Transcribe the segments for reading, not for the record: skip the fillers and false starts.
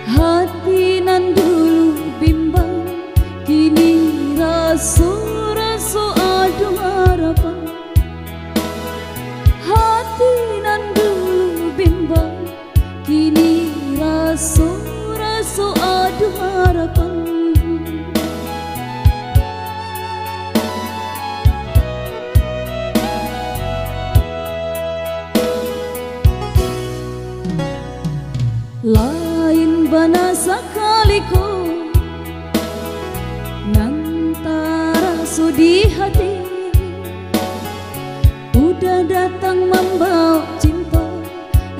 Hati nan dulu bimbang, kini rasu-rasu adu harapan. Hati nan dulu bimbang, kini rasu-rasu adu harapan. Lain bana sakaliku nantara sudi hati, udah datang membawa cinta,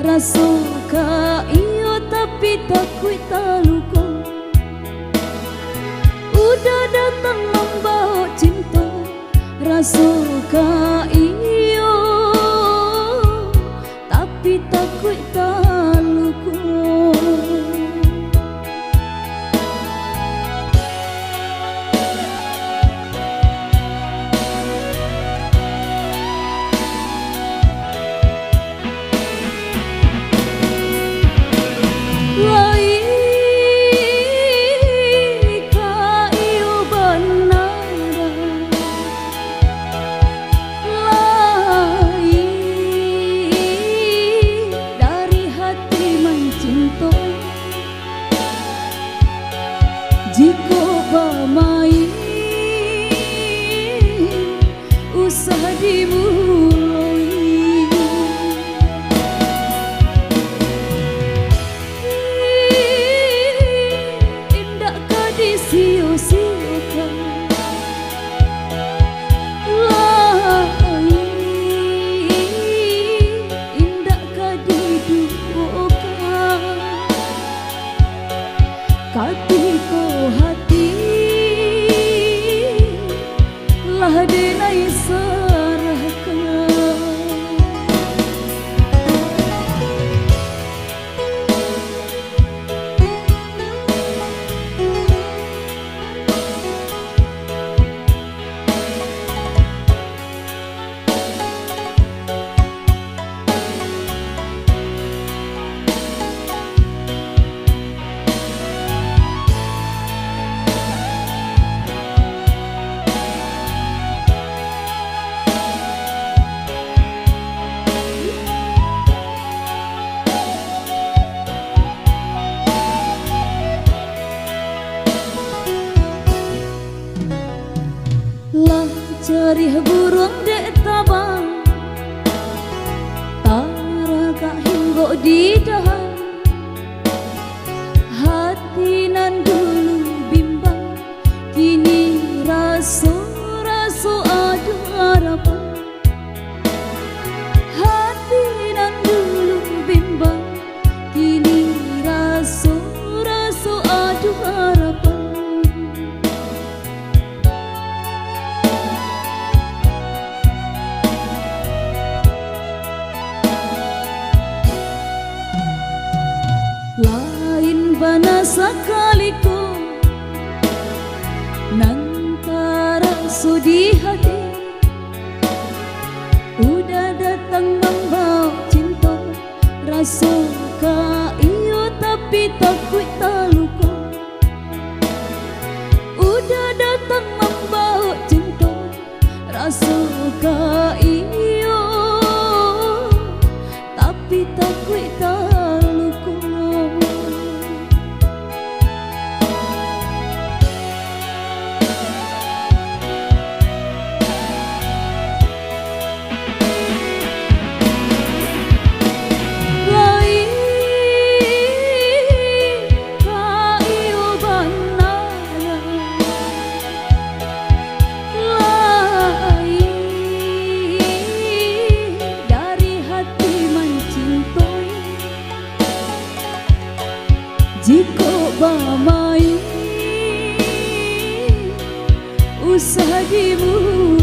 rasa ka iyo tapi takut taluko. Udah datang membawa cinta, rasa ka iyo tapi takut taluko. Jika bermain usah dimulai, indah kah disia-siakan, indah kah diduakan. Katiko hati lah denai serahkan. Lah cerih burung dek tabang, tara kak hinggo di dahan. Hati nan dulu bimbang, kini rasu-rasu adu harapan. Hati nan dulu bimbang, kini rasu-rasu adu harapan. Lain bana sakaliku nantara sudi hati, udah datang membawa cinta, rasa ka iyo tapi takut taluko. Udah datang membawa cinta, rasa ka iyo tapi takut taluko. Jika bermain usah dimulai,